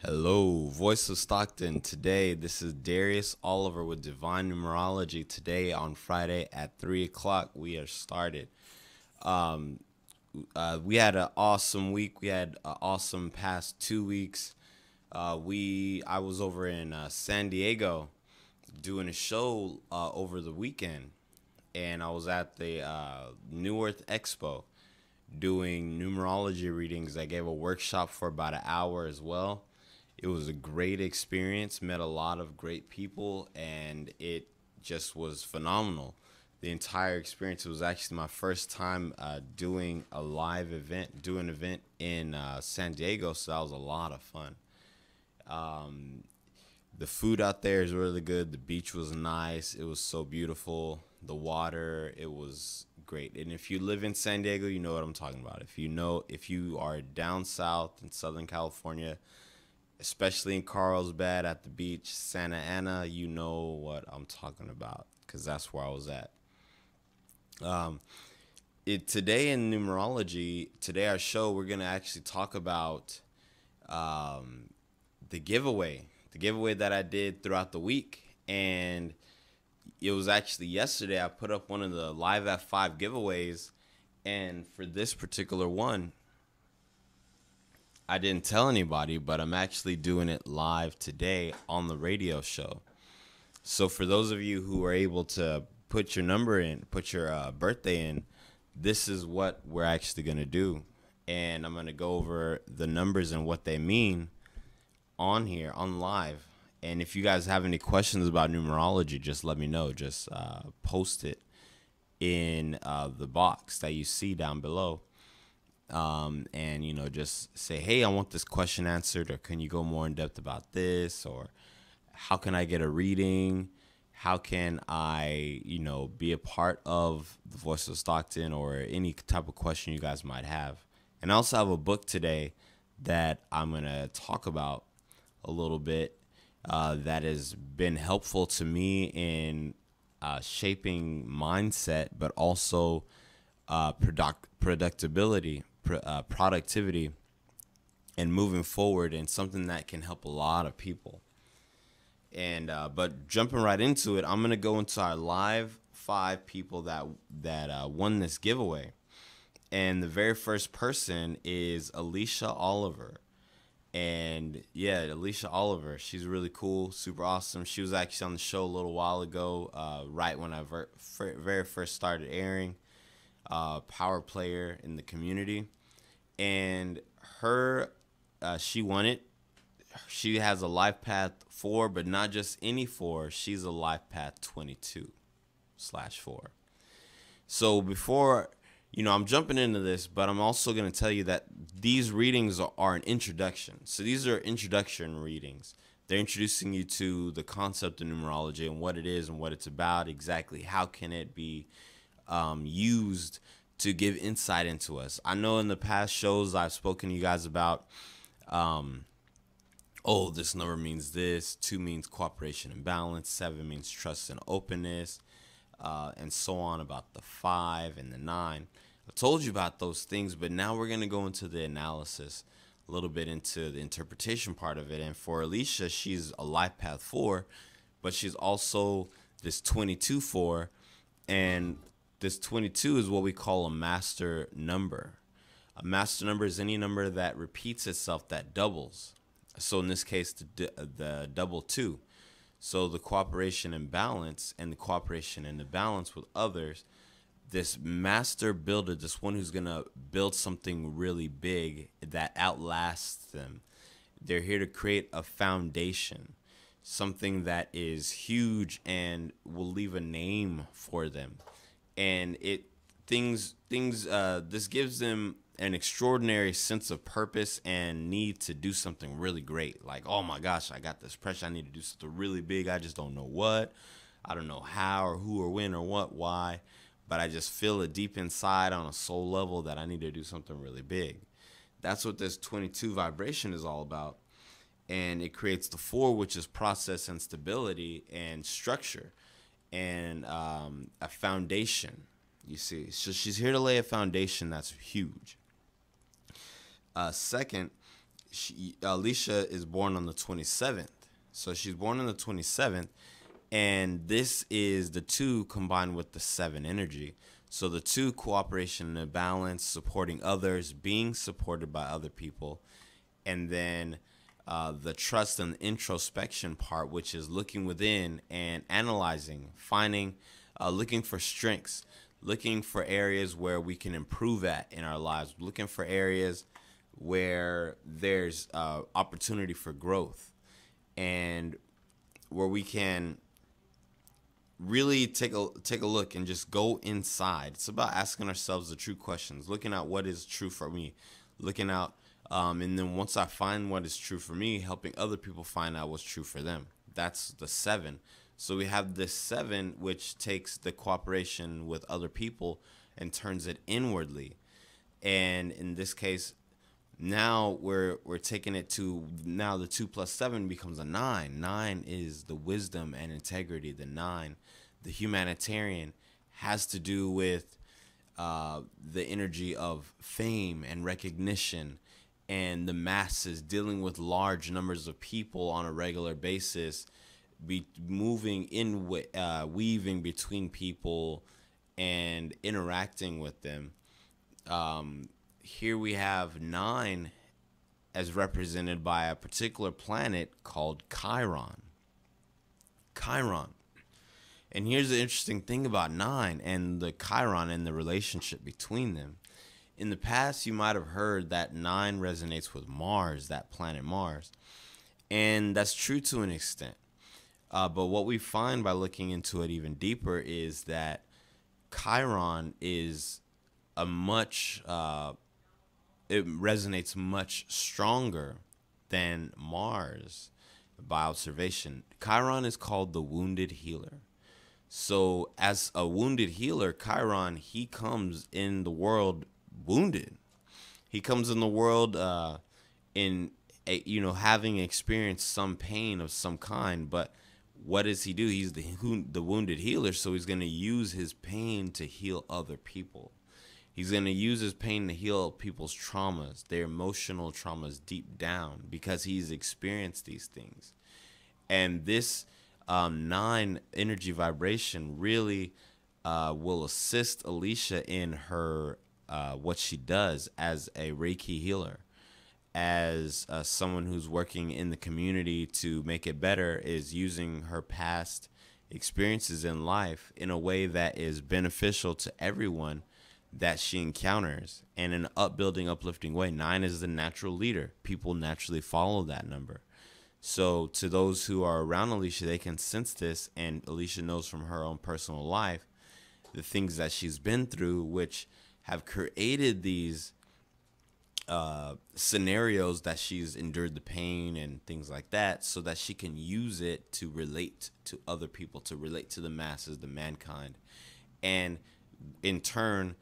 Hello, Voice of Stockton. Today, this is Darius Oliver with Divine Numerology. Today, on Friday at 3 o'clock, we are started. Um, we had an awesome week. We had an awesome past 2 weeks. I was over in San Diego doing a show over the weekend, and I was at the New Earth Expo doing numerology readings. I gave a workshop for about an hour as well. It was a great experience, met a lot of great people, and it just was phenomenal. The entire experience, it was actually my first time doing a live event, doing an event in San Diego, so that was a lot of fun. Um, the food out there is really good. The beach was nice. It was so beautiful. The water, it was great. And if you live in San Diego, you know what I'm talking about. If you are down south in Southern California, especially in Carlsbad at the beach, Santa Ana, you know what I'm talking about because that's where I was at. Um, Today in numerology, today our show, we're gonna actually talk about um, the giveaway that I did throughout the week, and it was actually yesterday. I put up one of the Live at 5 giveaways, and for this particular one, I didn't tell anybody, but I'm actually doing it live today on the radio show. So for those of you who are able to put your number in, put your birthday in, this is what we're actually going to do. And I'm going to go over the numbers and what they mean on here, on live. And if you guys have any questions about numerology, just let me know. Just post it in the box that you see down below. And just say, hey, I want this question answered, or can you go more in depth about this, or how can I get a reading, how can I be a part of the Voice of Stockton, or any type of question you guys might have. And I also have a book today that I'm going to talk about a little bit, that has been helpful to me in shaping mindset, but also productivity, and moving forward, and something that can help a lot of people. And but jumping right into it, I'm gonna go into our live 5 people that won this giveaway. And the very first person is Alicia Oliver. And yeah, Alicia Oliver, she's really cool, super awesome. She was actually on the show a little while ago, right when I very first started airing. Power player in the community, and she won it. She has a life path 4, but not just any 4. She's a life path 22/4. So before I'm jumping into this, but I'm also going to tell you that these readings are an introduction. So these are introduction readings. They're introducing you to the concept of numerology and what it is and what it's about, exactly how can it be used to give insight into us. I know in the past shows I've spoken to you guys about, this number means this, 2 means cooperation and balance, 7 means trust and openness, and so on, about the 5 and the 9. I told you about those things, but now we're going to go into the analysis, a little bit into the interpretation part of it. And for Alicia, she's a life path 4, but she's also this 22/4, and this 22 is what we call a master number. A master number is any number that repeats itself, that doubles. So in this case, the double 2. So the cooperation and balance, and the cooperation and the balance with others, this master builder, this one who's going to build something really big that outlasts them. They're here to create a foundation, something that is huge and will leave a name for them. And this gives them an extraordinary sense of purpose and need to do something really great. Like, oh my gosh, I got this pressure. I need to do something really big. I just don't know what. I don't know how or who or when or what, why. But I just feel it deep inside on a soul level that I need to do something really big. That's what this 22 vibration is all about. And it creates the 4, which is process and stability and structure, and a foundation. You see, so she's here to lay a foundation that's huge. Second, Alicia is born on the 27th. So she's born on the 27th, and this is the 2 combined with the 7 energy. So the 2, cooperation and balance, supporting others, being supported by other people, and then the trust and introspection part, which is looking within and analyzing, finding, looking for strengths, looking for areas where we can improve at in our lives, looking for areas where there's opportunity for growth, and where we can really take a look and just go inside. It's about asking ourselves the true questions, looking at what is true for me, looking out, and then once I find what is true for me, helping other people find out what's true for them. That's the 7. So we have this 7, which takes the cooperation with other people and turns it inwardly. And in this case, now we're taking it to, now the 2 plus 7 becomes a 9. 9 is the wisdom and integrity. The 9, the humanitarian, has to do with the energy of fame and recognition, and the masses, dealing with large numbers of people on a regular basis, be moving in, weaving between people and interacting with them. Here we have 9 as represented by a particular planet called Chiron. Chiron. And here's the interesting thing about 9 and the Chiron and the relationship between them. In the past, you might have heard that 9 resonates with Mars, that planet Mars. And that's true to an extent. But what we find by looking into it even deeper is that Chiron is a much, it resonates much stronger than Mars by observation. Chiron is called the wounded healer. So as a wounded healer, Chiron, he comes in the world wounded. He comes in the world having experienced some pain of some kind, but what does he do? He's the wounded healer, so he's going to use his pain to heal other people. He's going to use his pain to heal people's traumas, their emotional traumas deep down, because he's experienced these things. And this 9 energy vibration really will assist Alicia in her what she does as a Reiki healer, as someone who's working in the community to make it better, is using her past experiences in life in a way that is beneficial to everyone that she encounters, and in an upbuilding, uplifting way. 9 is the natural leader. People naturally follow that number. So to those who are around Alicia, they can sense this, and Alicia knows from her own personal life the things that she's been through, which have created these scenarios that she's endured the pain and things like that, so that she can use it to relate to other people, to relate to the masses, the mankind, and in turn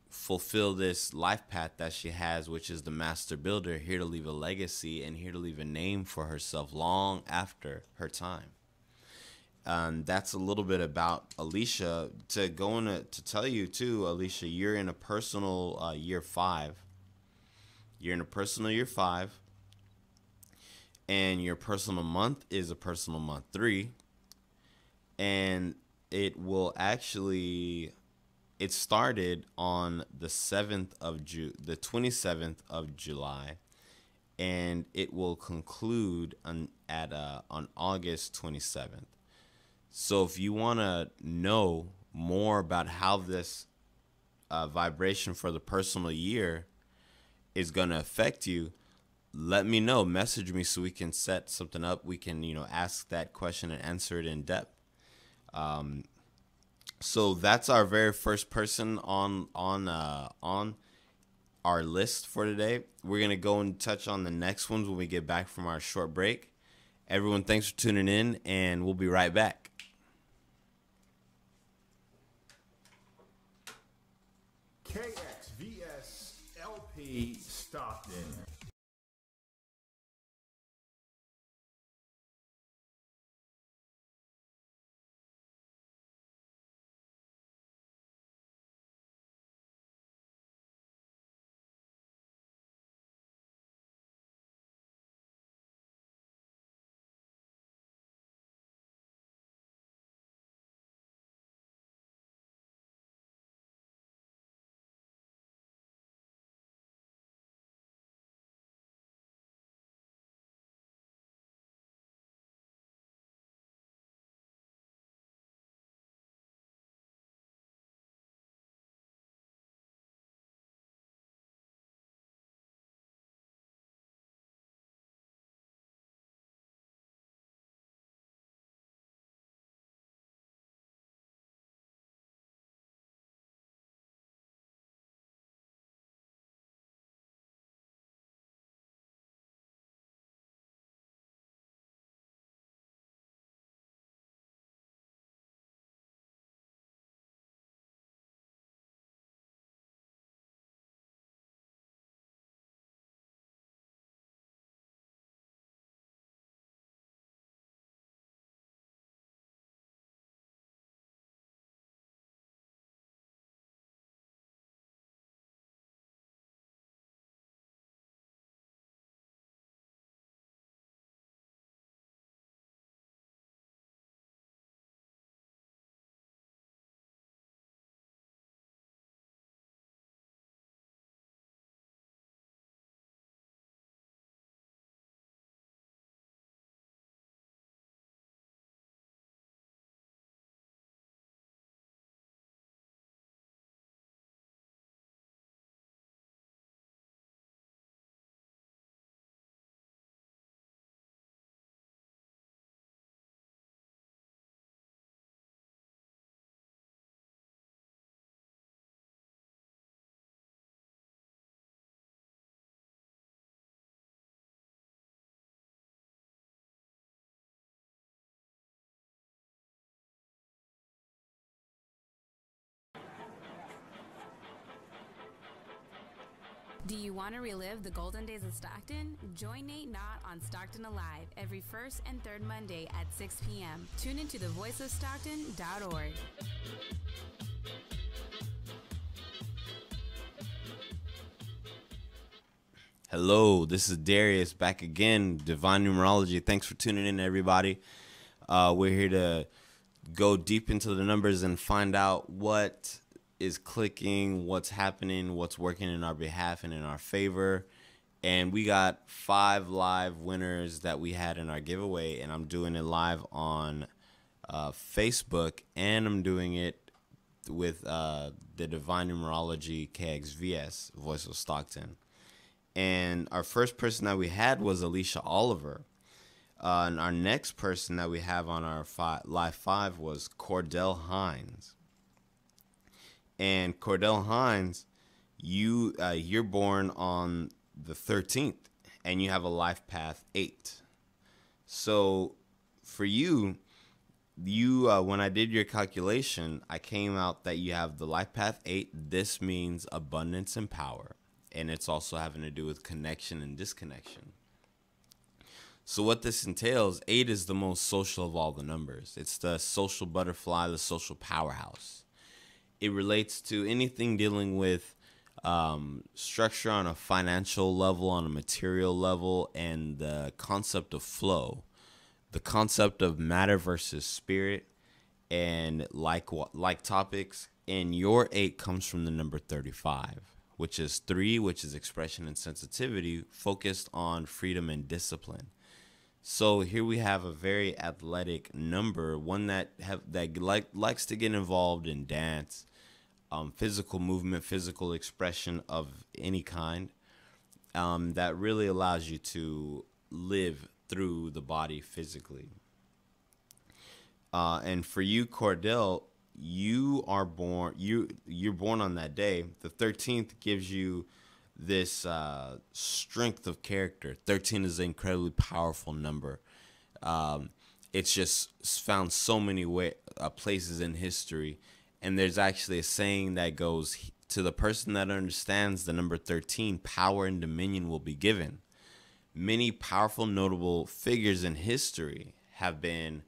fulfill this life path that she has, which is the master builder, here to leave a legacy and here to leave a name for herself long after her time. That's a little bit about Alicia. To go into to tell you too, Alicia, you're in a personal year 5. You're in a personal year 5, and your personal month is a personal month 3, and it will actually. It started on the 27th of July, and it will conclude on August 27th. So if you want to know more about how this vibration for the personal year is going to affect you, let me know. Message me so we can set something up. We can, ask that question and answer it in depth. So that's our very first person on our list for today. We're gonna go and touch on the next ones when we get back from our short break. Everyone, thanks for tuning in, and we'll be right back. KXVS LP Stockton. Do you want to relive the golden days of Stockton? Join Nate Knott on Stockton Alive every first and third Monday at 6 p.m. Tune into thevoiceofstockton.org. Hello, this is Darius back again, Divine Numerology. Thanks for tuning in, everybody. We're here to go deep into the numbers and find out what is clicking, what's happening, what's working in our behalf and in our favor. And we got 5 live winners that we had in our giveaway, and I'm doing it live on Facebook, and I'm doing it with the Divine Numerology KXVS, Voice of Stockton. And our first person that we had was Alicia Oliver. And our next person that we have on our live 5 was Cordell Hines. And Cordell Hines, you're born on the 13th, and you have a life path 8. So for you, when I did your calculation, I came out that you have the life path 8. This means abundance and power, and it's also having to do with connection and disconnection. So what this entails, 8 is the most social of all the numbers. It's the social butterfly, the social powerhouse. It relates to anything dealing with structure on a financial level, on a material level, and the concept of flow, the concept of matter versus spirit, and like topics. And your 8 comes from the number 35, which is 3, which is expression and sensitivity, focused on freedom and discipline. So here we have a very athletic number, one that likes to get involved in dance, physical movement, physical expression of any kind, that really allows you to live through the body physically. And for you, Cordell, you're born on that day. The 13th gives you this strength of character. 13 is an incredibly powerful number. It's just found so many places in history. And there's actually a saying that goes, to the person that understands the number 13, power and dominion will be given. Many powerful, notable figures in history have been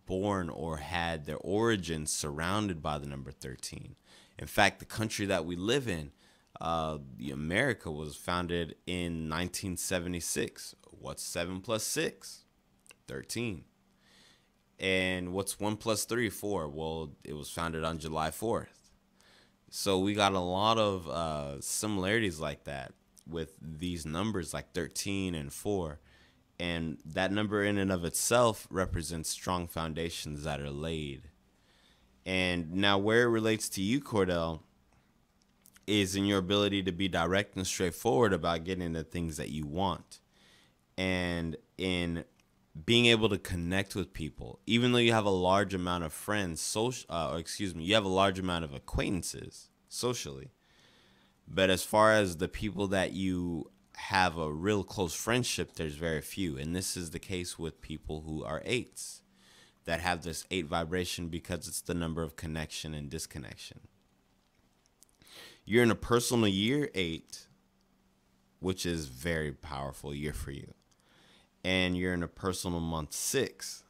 born or had their origins surrounded by the number 13. In fact, the country that we live in, America, was founded in 1976. What's 7 plus 6? 13. And what's 1 plus 3? 4. Well, it was founded on July 4th. So we got a lot of similarities like that with these numbers, like 13 and 4. And that number in and of itself represents strong foundations that are laid. And now where it relates to you, Cordell, is in your ability to be direct and straightforward about getting the things that you want. And in being able to connect with people, even though you have a large amount of friends, you have a large amount of acquaintances socially. But as far as the people that you have a real close friendship, there's very few. And this is the case with people who are 8s that have this 8 vibration, because it's the number of connection and disconnection. You're in a personal year 8, which is very powerful year for you. And you're in a personal month 6.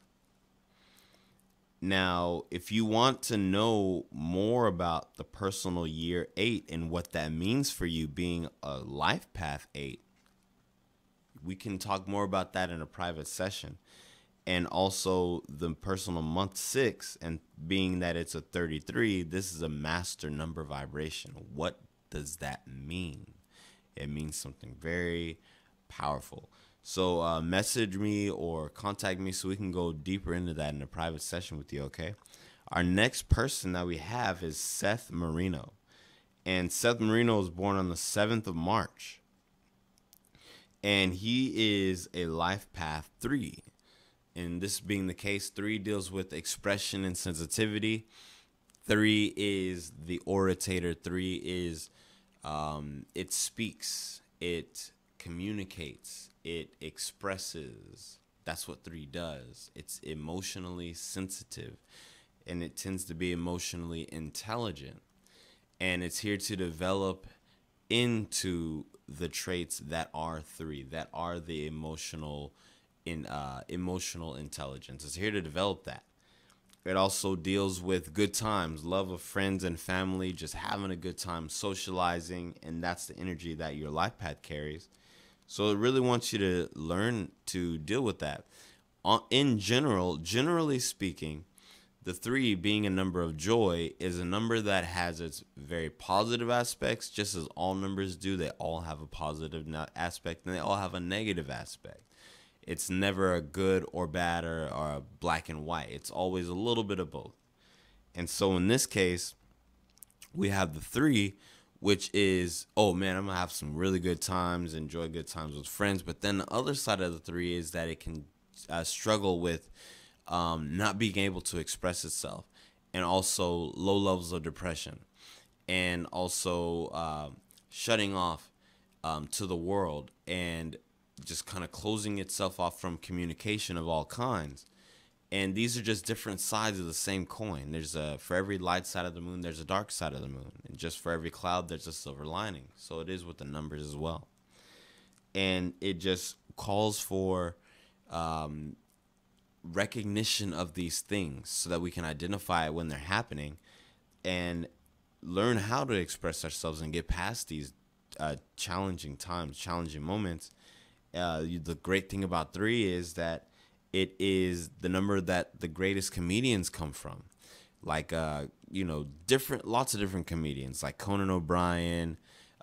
Now, if you want to know more about the personal year 8 and what that means for you being a life path 8, we can talk more about that in a private session. And also the personal month 6, and being that it's a 33, this is a master number vibration. What does that mean? It means something very powerful. So message me or contact me so we can go deeper into that in a private session with you, okay? Our next person that we have is Seth Marino. And Seth Marino was born on the 7th of March. And he is a life path 3. And this being the case, 3 deals with expression and sensitivity. 3 is the orator. 3 is it speaks, it communicates, it expresses. That's what 3 does. It's emotionally sensitive, and it tends to be emotionally intelligent. And it's here to develop into the traits that are 3, that are the emotional intelligence. It's here to develop that. It also deals with good times, love of friends and family, just having a good time, socializing, and that's the energy that your life path carries. So it really wants you to learn to deal with that. In general, generally speaking, the 3 being a number of joy is a number that has its very positive aspects, just as all numbers do. They all have a positive aspect and they all have a negative aspect. It's never a good or bad or a black and white. It's always a little bit of both. And so in this case, we have the 3, which is, oh man, I'm going to have some really good times, enjoy good times with friends. But then the other side of the 3 is that it can struggle with not being able to express itself, and also low levels of depression, and also shutting off to the world, and just kind of closing itself off from communication of all kinds. And these are just different sides of the same coin. There's for every light side of the moon, there's a dark side of the moon. And just for every cloud, there's a silver lining. So it is with the numbers as well. And it just calls for recognition of these things so that we can identify when they're happening and learn how to express ourselves and get past these challenging times, challenging moments. The great thing about 3 is that it is the number that the greatest comedians come from. Like, lots of different comedians like Conan O'Brien,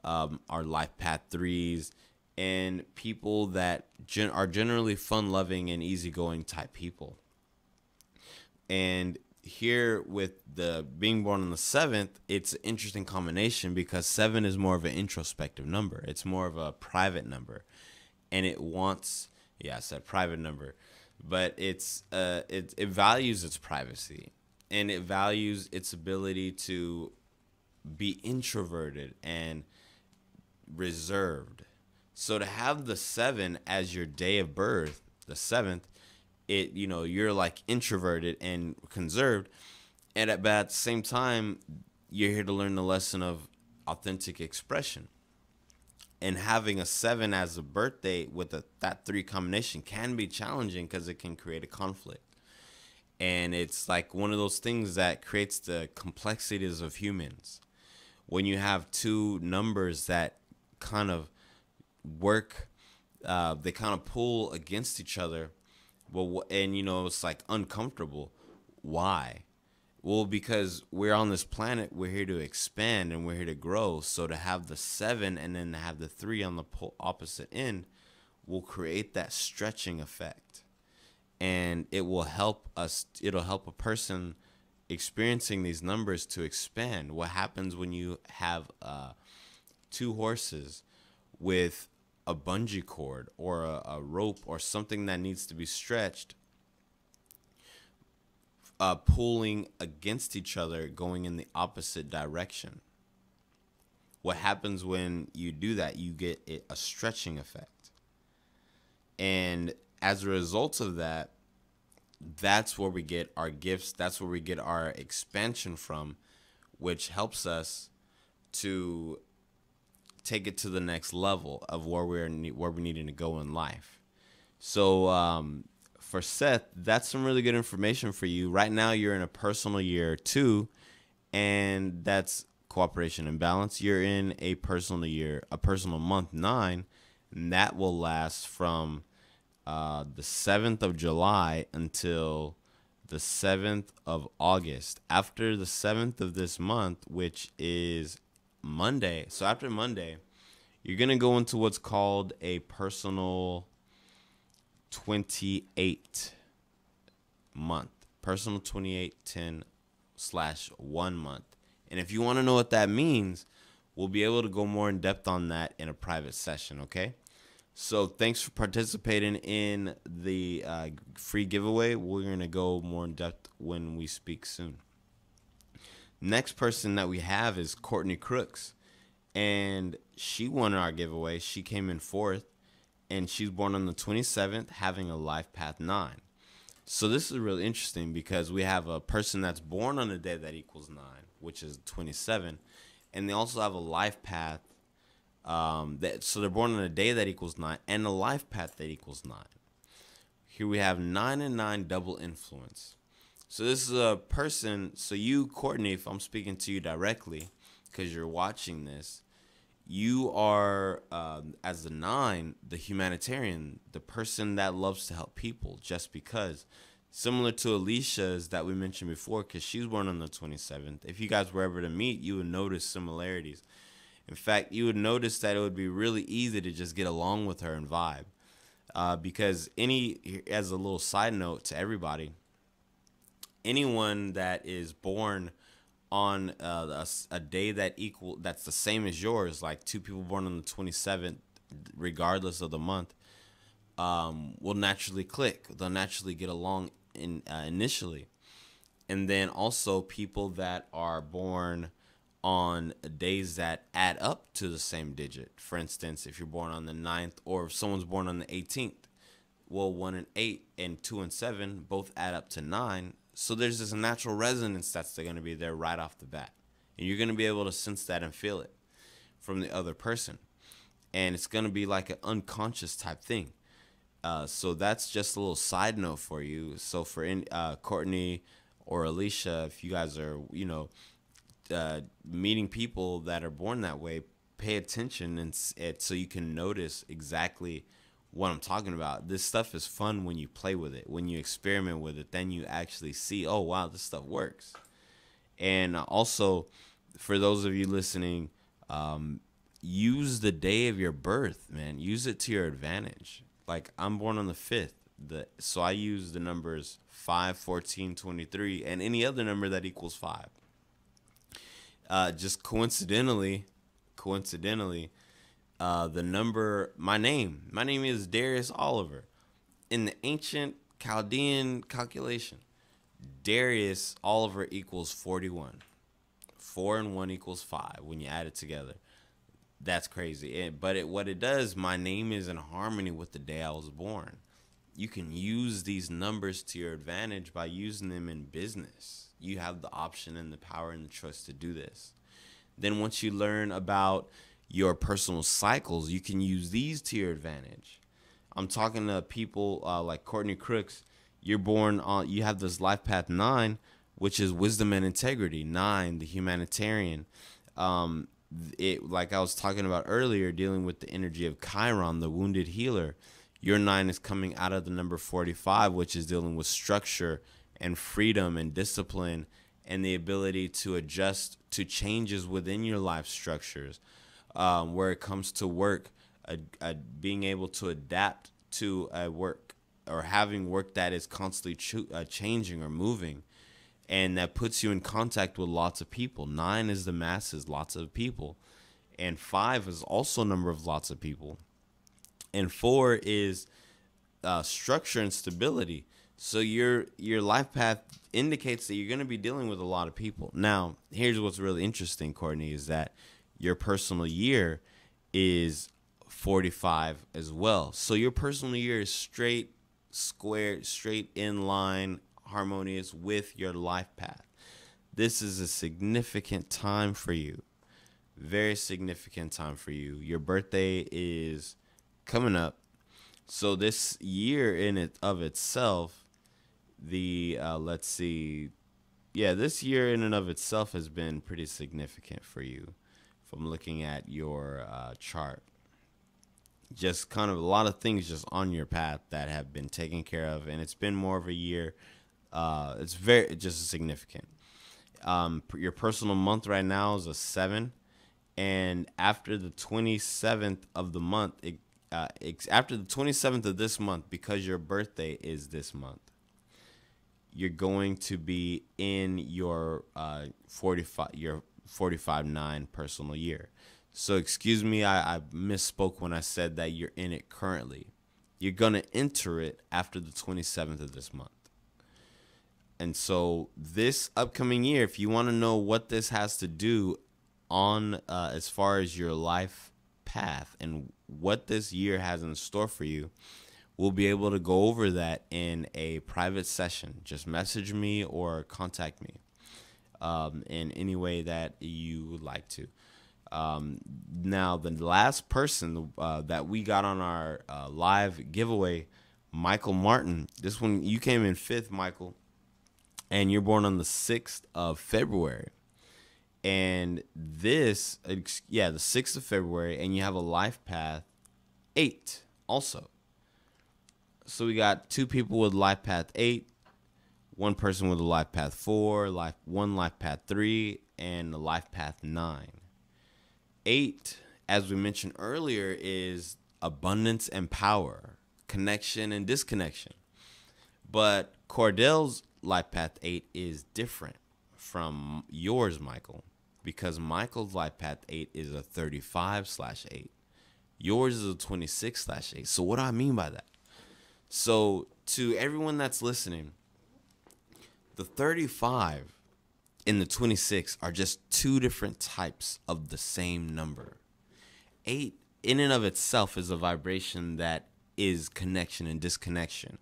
our life path 3s, and people that are generally fun-loving and easygoing type people. And here with the being born on the 7th, it's an interesting combination because 7 is more of an introspective number. It's more of a private number. And it wants, I said private number, but it values its privacy, and it values its ability to be introverted and reserved. So to have the 7 as your day of birth, the 7th, you're like introverted and conserved, and at the same time, you're here to learn the lesson of authentic expression. And having a 7 as a birthday with that 3 combination can be challenging because it can create a conflict. And it's like one of those things that creates the complexities of humans. When you have 2 numbers that kind of work, they kind of pull against each other. Well, and it's like uncomfortable. Why? Well, because we're on this planet, we're here to expand and we're here to grow. So to have the 7 and then to have the 3 on the opposite end will create that stretching effect. And it will help us, it'll help a person experiencing these numbers to expand. What happens when you have 2 horses with a bungee cord or a rope or something that needs to be stretched, pulling against each other, going in the opposite direction? What happens when you do that? You get a stretching effect. And as a result of that, that's where we get our gifts. That's where we get our expansion from, which helps us to take it to the next level of where we're needing to go in life. So, for Seth, that's some really good information for you. Right now, you're in a personal year 2, and that's cooperation and balance. You're in a personal year, a personal month 9, and that will last from the 7th of July until the 7th of August. After the 7th of this month, which is Monday, so after Monday, you're going to go into what's called a personal 28 month, personal 2810/1 month. And if you want to know what that means, we'll be able to go more in depth on that in a private session. Okay. So thanks for participating in the free giveaway. We're going to go more in depth when we speak soon. Next person that we have is Courtney Crooks, and she won our giveaway. She came in 4th. And she's born on the 27th, having a life path 9. So this is really interesting because we have a person that's born on a day that equals 9, which is 27. And they also have a life path So they're born on a day that equals 9 and a life path that equals 9. Here we have 9 and 9 double influence. So this is a person. So you, Courtney, if I'm speaking to you directly, because you're watching this, you are, as the 9, the humanitarian, the person that loves to help people just because. Similar to Alicia's that we mentioned before, because she was born on the 27th. If you guys were ever to meet, you would notice similarities. In fact, you would notice that it would be really easy to just get along with her and vibe. Because as a little side note to everybody, anyone that is born on a day that's the same as yours, like two people born on the 27th, regardless of the month, will naturally click. They'll naturally get along initially. And then also people that are born on days that add up to the same digit. For instance, if you're born on the 9th, or if someone's born on the 18th, well, 1 and 8 and 2 and 7 both add up to 9. So there's this natural resonance that's going to be there right off the bat. And you're going to be able to sense that and feel it from the other person. And it's going to be like an unconscious type thing. So that's just a little side note for you. So for Courtney or Alicia, if you guys are, meeting people that are born that way, pay attention and so you can notice exactly what I'm talking about. This stuff is fun when you play with it, when you experiment with it, then you actually see, oh wow, this stuff works. And also, for those of you listening, use the day of your birth, man. Use it to your advantage. Like, I'm born on the 5th, so I use the numbers 5, 14, 23, and any other number that equals 5. Just coincidentally, the number, my name is Darius Oliver. In the ancient Chaldean calculation, Darius Oliver equals 41. 4 and 1 equals 5 when you add it together. That's crazy. What it does, my name is in harmony with the day I was born. You can use these numbers to your advantage by using them in business. You have the option and the power and the choice to do this. Then once you learn about your personal cycles, you can use these to your advantage. I'm talking to people like Courtney Crooks. You have this life path 9, which is wisdom and integrity. 9, the humanitarian. Like I was talking about earlier, dealing with the energy of Chiron, the wounded healer. Your 9 is coming out of the number 45, which is dealing with structure and freedom and discipline and the ability to adjust to changes within your life structures. Where it comes to work, being able to adapt to a work or having work that is constantly changing or moving, and that puts you in contact with lots of people. 9 is the masses, lots of people, and 5 is also a number of lots of people, and 4 is structure and stability. So your life path indicates that you're going to be dealing with a lot of people. Now, here's what's really interesting, Courtney, is that your personal year is 45 as well. So your personal year is straight, square, straight in line, harmonious with your life path. This is a significant time for you. Very significant time for you. Your birthday is coming up. So this year in it of itself, this year in and of itself has been pretty significant for you. I'm looking at your chart, just kind of a lot of things just on your path that have been taken care of, and it's been more of a year. It's very just significant. Your personal month right now is a 7, and after the 27th of the month, after the 27th of this month, because your birthday is this month, you're going to be in your 45-9 personal year. So excuse me, I misspoke when I said that you're in it currently. You're going to enter it after the 27th of this month. And so this upcoming year, if you want to know what this has to do on as far as your life path and what this year has in store for you, we'll be able to go over that in a private session. Just message me or contact me in any way that you would like to. Now, the last person that we got on our live giveaway, Michael Martin. This one, you came in 5th, Michael, and you're born on the 6th of February. And this, the 6th of February, and you have a life path 8 also. So we got 2 people with life path 8, 1 person with a life path 4, one life path 3, and a life path 9. 8, as we mentioned earlier, is abundance and power, connection and disconnection. But Cordell's life path 8 is different from yours, Michael, because Michael's life path 8 is a 35/8. Yours is a 26/8. So what do I mean by that? So to everyone that's listening, the 35 and the 26 are just 2 different types of the same number. 8 in and of itself is a vibration that is connection and disconnection.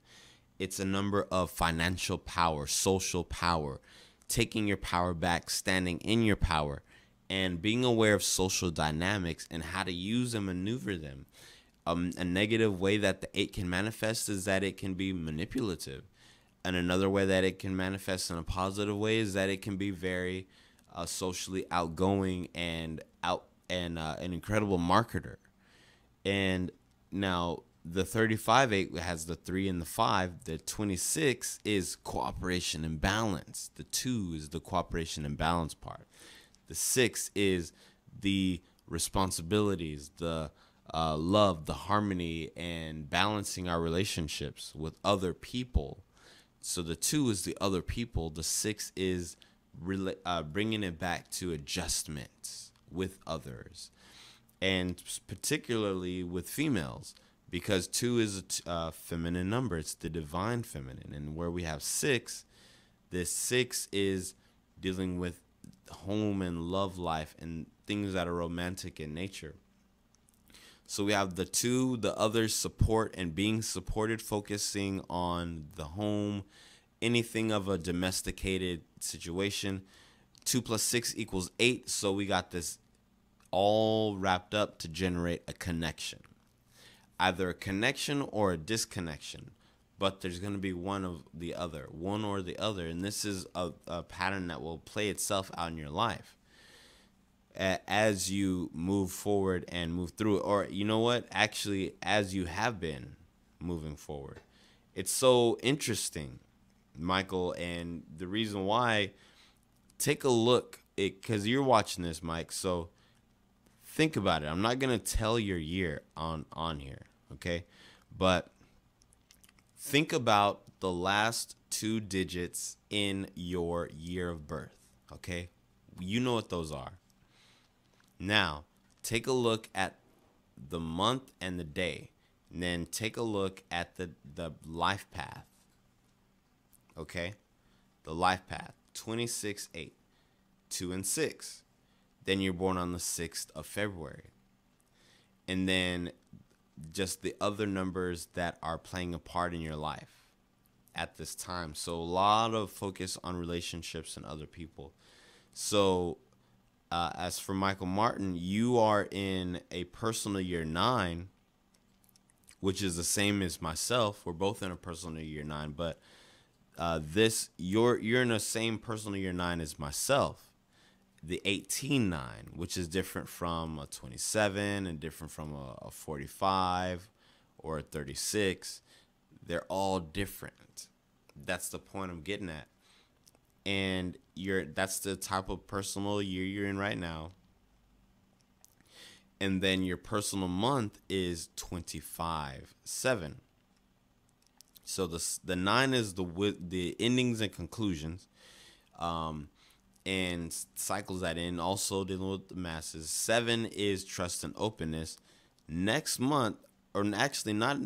It's a number of financial power, social power, taking your power back, standing in your power, and being aware of social dynamics and how to use and maneuver them. A negative way that the 8 can manifest is that it can be manipulative. And another way that it can manifest in a positive way is that it can be very socially outgoing and an incredible marketer. And now the 35/8 has the 3 and the 5. The 26 is cooperation and balance. The 2 is the cooperation and balance part. The 6 is the responsibilities, the love, the harmony, and balancing our relationships with other people. So the 2 is the other people. The 6 is bringing it back to adjustments with others, and particularly with females, because 2 is a feminine number. It's the divine feminine. And where we have 6, this 6 is dealing with home and love life and things that are romantic in nature. So we have the 2, the others, support and being supported, focusing on the home, anything of a domesticated situation. 2 + 6 = 8. So we got this all wrapped up to generate a connection, either a connection or a disconnection. But there's going to be one or the other. And this is a pattern that will play itself out in your life as you move forward and move through it. Or you know what? Actually, as you have been moving forward. It's so interesting, Michael. And the reason why, take a look, because you're watching this, Mike. So think about it. I'm not going to tell your year on here, okay? But think about the last 2 digits in your year of birth, okay? You know what those are. Now, take a look at the month and the day, and then take a look at the life path, okay? The life path, 26/8, 2 and 6. Then you're born on the 6th of February. And then just the other numbers that are playing a part in your life at this time. So a lot of focus on relationships and other people. So as for Michael Martin, you are in a personal year 9, which is the same as myself. We're both in a personal year 9, but you're in the same personal year 9 as myself. The 18/9, which is different from a 27 and different from a 45 or a 36. They're all different. That's the point I'm getting at. And that's the type of personal year you're in right now. And then your personal month is 25/7. So the 9 is the endings and conclusions. And cycles that in, also dealing with the masses. 7 is trust and openness. Next month, or actually not,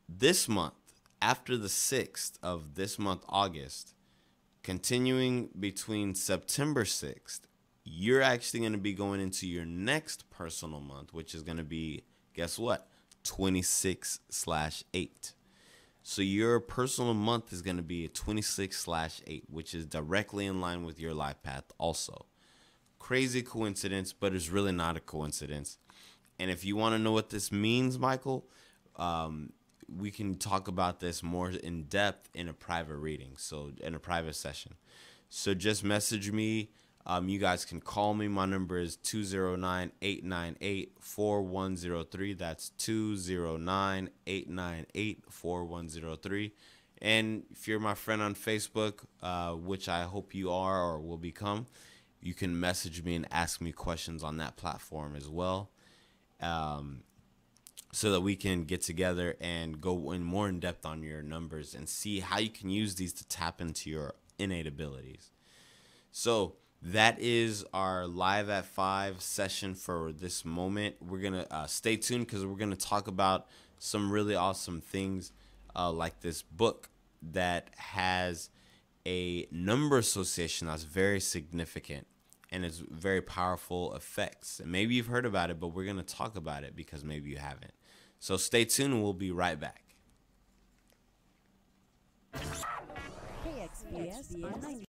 this month, after the 6th of this month, August, continuing between September 6th, you're actually going to be going into your next personal month, which is going to be, guess what, 26/8. So your personal month is going to be a 26/8, which is directly in line with your life path also. crazy coincidence, but it's really not a coincidence. And if you want to know what this means, Michael, we can talk about this more in depth in a private reading, so in a private session. So just message me. You guys can call me. My number is 209-898-4103. That's 209-898-4103. And if you're my friend on Facebook, which I hope you are or will become, you can message me and ask me questions on that platform as well, so that we can get together and go in more in depth on your numbers and see how you can use these to tap into your innate abilities. So that is our Live at 5 session for this moment. We're going to stay tuned because we're going to talk about some really awesome things, like this book that has a number association that's very significant and it's very powerful effects. And maybe you've heard about it, but we're going to talk about it because maybe you haven't. So stay tuned and we'll be right back. KXVS.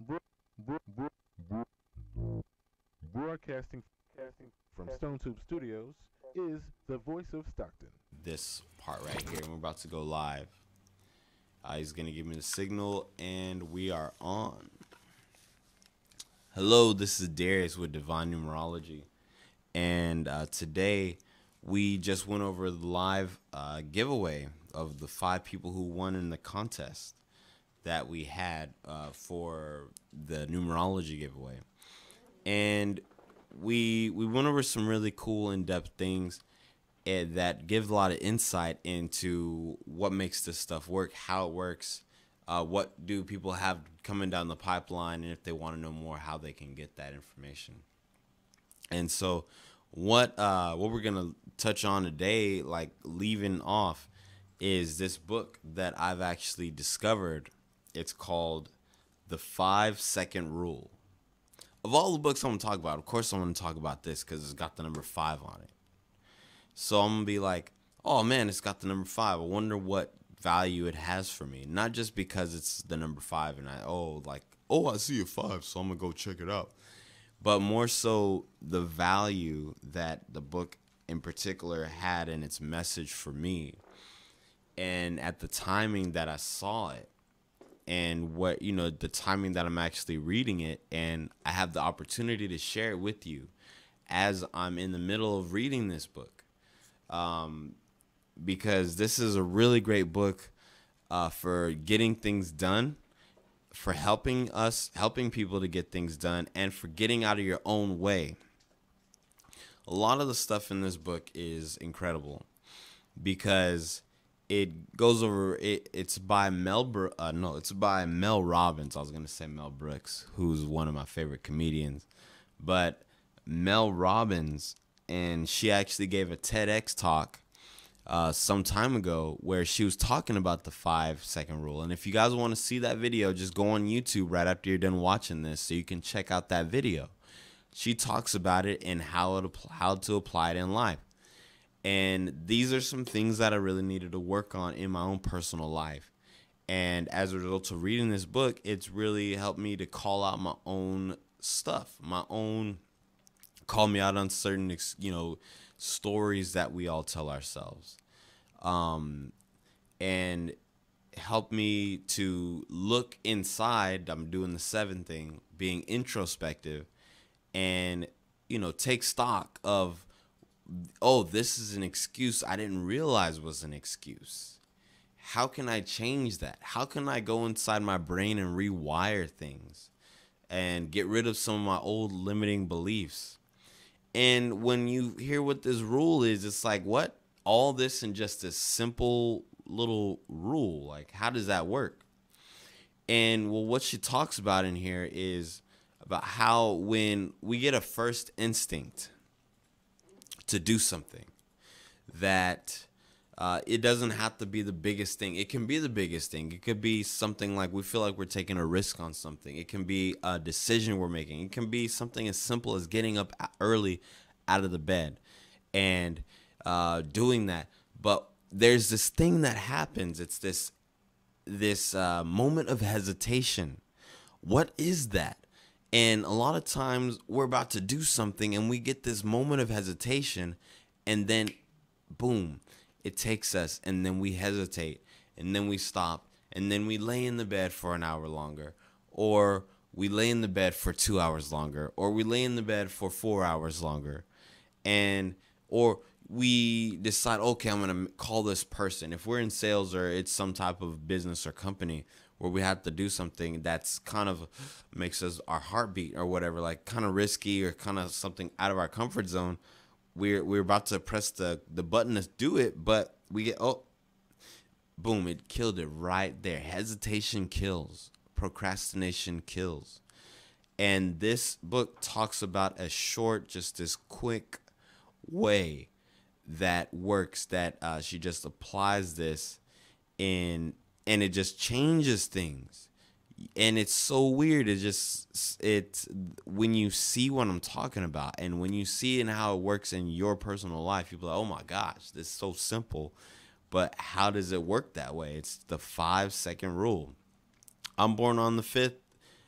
Bro- bro- bro- Broadcasting from Stone Tube Studios is the voice of Stockton. This part right here, and we're about to go live. He's going to give me the signal, and we are on. Hello, this is Darius with Divine Numerology. And today we just went over the live giveaway of the 5 people who won in the contest that we had for the numerology giveaway. And we went over some really cool in-depth things that give a lot of insight into what makes this stuff work, how it works, what do people have coming down the pipeline, and if they want to know more, how they can get that information. And so what we're gonna touch on today, like leaving off, is this book that I've actually discovered. It's called The 5-Second Rule. Of all the books I'm gonna talk about, of course I'm gonna talk about this because it's got the number 5 on it. So I'm gonna be like, oh man, it's got the number 5. I wonder what value it has for me. Not just because it's the number 5 and I see a 5, so I'm gonna go check it out. But more so the value that the book in particular had in its message for me. And at the timing that I saw it, and the timing that I'm actually reading it, and I have the opportunity to share it with you as I'm in the middle of reading this book. Because this is a really great book for getting things done, for helping people to get things done, and for getting out of your own way. A lot of the stuff in this book is incredible because it goes over it. It's by Mel Robbins. I was gonna say Mel Brooks, who's one of my favorite comedians, but Mel Robbins, and she actually gave a TEDx talk some time ago where she was talking about the 5-second rule. And if you guys want to see that video, just go on YouTube right after you're done watching this so you can check out that video. She talks about it and how to apply it in life. And these are some things that I really needed to work on in my own personal life. And as a result of reading this book, it's really helped me to call out my own stuff, call me out on certain, stories that we all tell ourselves. And help me to look inside. I'm doing the 7 thing, being introspective, and, take stock of, oh, this is an excuse I didn't realize was an excuse. How can I change that? How can I go inside my brain and rewire things and get rid of some of my old limiting beliefs? And when you hear what this rule is, it's like, what? All this in just a simple little rule. Like, how does that work? And well, what she talks about in here is about how when we get a first instinct to do something, that it doesn't have to be the biggest thing. It can be the biggest thing. It could be something like we feel like we're taking a risk on something. It can be a decision we're making. It can be something as simple as getting up early out of the bed and doing that. But there's this thing that happens. It's this moment of hesitation. What is that? And a lot of times we're about to do something and we get this moment of hesitation, and then boom, it takes us, and then we hesitate, and then we stop, and then we lay in the bed for an hour longer, or we lay in the bed for 2 hours longer, or we lay in the bed for 4 hours longer, or we decide, okay, I'm going to call this person. If we're in sales or it's some type of business or company where we have to do something that's kind of makes us our heartbeat or whatever, like kind of risky or kind of something out of our comfort zone, we're about to press the button to do it, but we get, oh, boom, it killed it right there. Hesitation kills. Procrastination kills. And this book talks about a short, just this quick way that works, that she just applies this in, and it just changes things. And it's so weird. It's when you see what I'm talking about, and when you see and how it works in your personal life, people are like, oh my gosh, this is so simple. But how does it work that way? It's the 5-second rule. I'm born on the 5th,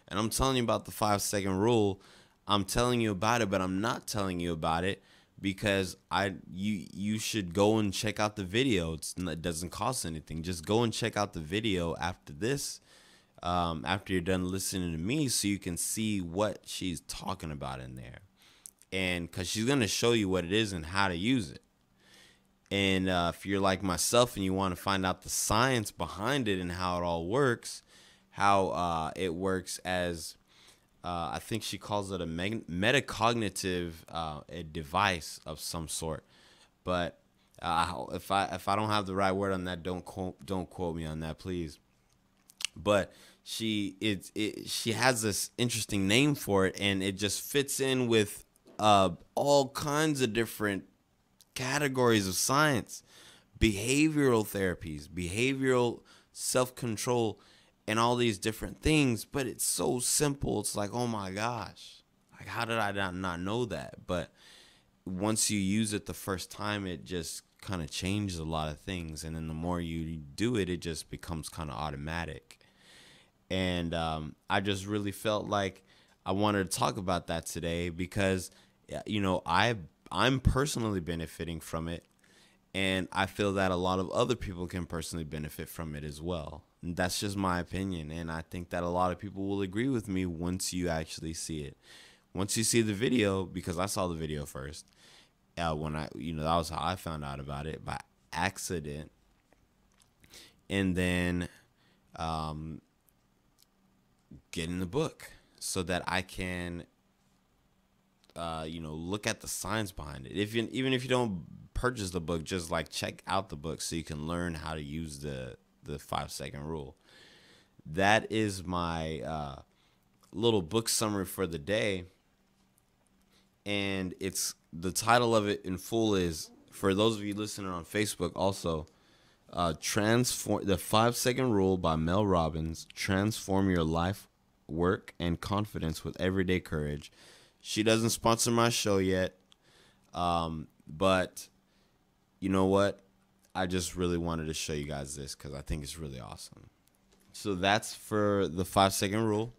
and I'm telling you about the 5-second rule. I'm telling you about it, but I'm not telling you about it because you should go and check out the video. It doesn't cost anything. Just go and check out the video after this, after you're done listening to me, so you can see what she's talking about in there. And because she's going to show you what it is and how to use it. And if you're like myself and you want to find out the science behind it and how it all works, how it works as I think she calls it a metacognitive a device of some sort. But if I don't have the right word on that, don't quote me on that, please. But she has this interesting name for it, and it just fits in with all kinds of different categories of science, behavioral therapies, behavioral self-control, and all these different things. But it's so simple. It's like, oh my gosh, like, how did I not know that? But once you use it the first time, it just kind of changes a lot of things. And then the more you do it, it just becomes kind of automatic. And I just really felt like I wanted to talk about that today because, I'm personally benefiting from it. And I feel that a lot of other people can personally benefit from it as well. And that's just my opinion. And I think that a lot of people will agree with me once you actually see it. Once you see the video, because I saw the video first, when that was how I found out about it, by accident. And then getting the book so that I can look at the science behind it. Even if you don't purchase the book, just like check out the book so you can learn how to use the 5-second rule. That is my little book summary for the day. And it's the title of it in full is, for those of you listening on Facebook also, Transform the 5-Second Rule by Mel Robbins. Transform your life, work, and confidence with everyday courage. She doesn't sponsor my show yet, but you know what? I just really wanted to show you guys this because I think it's really awesome. So that's for the 5-second rule.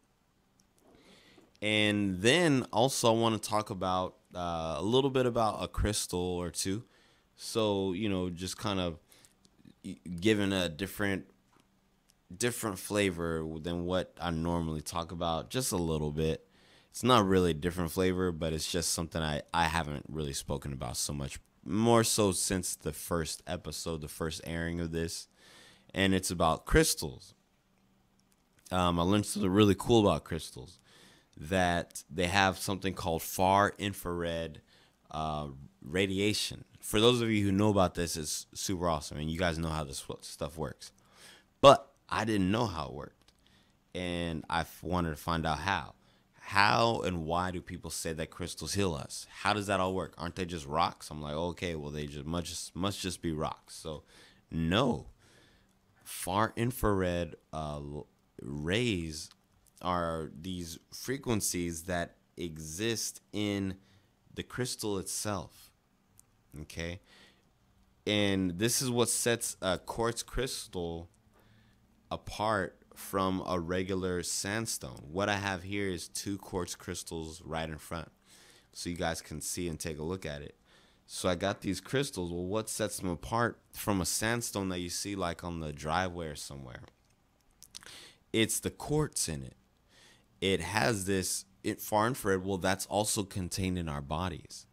And then also I want to talk about a little bit about a crystal or two. So, just kind of giving a different flavor than what I normally talk about, just a little bit. It's not really a different flavor, but it's just something I haven't really spoken about so much, more so since the first episode, the first airing of this. And it's about crystals. I learned something really cool about crystals, that they have something called far infrared radiation. For those of you who know about this, it's super awesome, and you guys know how this stuff works. But I didn't know how it worked, and I wanted to find out how. How and why do people say that crystals heal us? How does that all work? Aren't they just rocks? I'm like, okay, well, they just must just be rocks. So, no. Far infrared rays are these frequencies that exist in the crystal itself. Okay? And this is what sets a quartz crystal apart from a regular sandstone. What I have here is 2 quartz crystals right in front, so you guys can see and take a look at it. So I got these crystals. Well, what sets them apart from a sandstone that you see like on the driveway or somewhere? It's the quartz in it. It has this far infrared. Well, that's also contained in our bodies.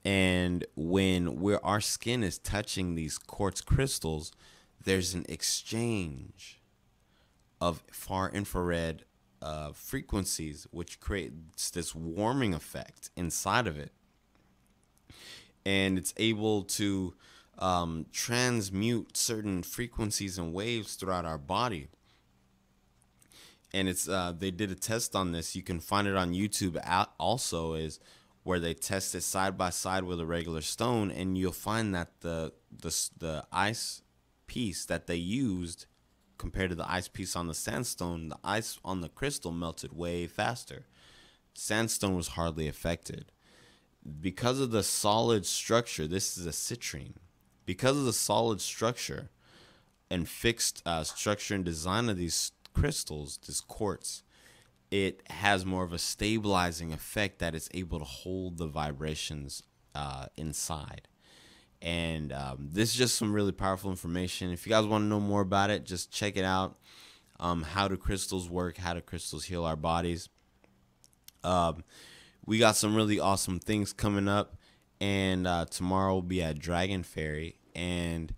And when our skin is touching these quartz crystals, there's an exchange of far infrared frequencies, which creates this warming effect inside of it. And it's able to transmute certain frequencies and waves throughout our body. And it's they did a test on this. You can find it on YouTube also, is where they test it side by side with a regular stone, and you'll find that the ice piece that they used compared to the ice piece on the sandstone, the ice on the crystal melted way faster. Sandstone was hardly affected. Because of the solid structure, this is a citrine. Because of the solid structure and fixed structure and design of these crystals, this quartz, it has more of a stabilizing effect that it's able to hold the vibrations inside. And this is just some really powerful information. If you guys want to know more about it, just check it out. How do crystals work? How do crystals heal our bodies? We got some really awesome things coming up. and tomorrow we'll be at Dragon Ferry. And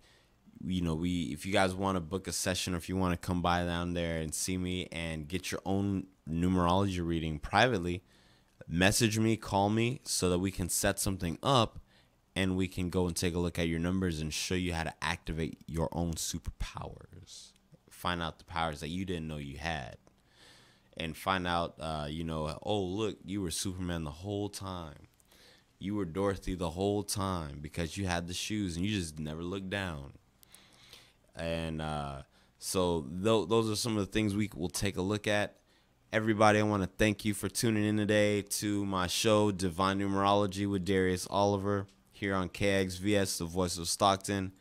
if you guys want to book a session, or if you want to come by down there and see me and get your own numerology reading privately, message me, call me, so that we can set something up and we can go and take a look at your numbers and show you how to activate your own superpowers. Find out the powers that you didn't know you had. And find out, oh, look, you were Superman the whole time. You were Dorothy the whole time because you had the shoes and you just never looked down. And so those are some of the things we will take a look at. Everybody, I want to thank you for tuning in today to my show, Divine Numerology with Darius Oliver, here on KXVS, the voice of Stockton.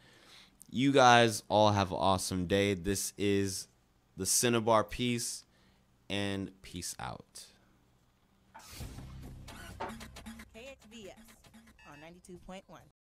You guys all have an awesome day. This is the Cinnabar Peace, and peace out. KXVS on 92.1.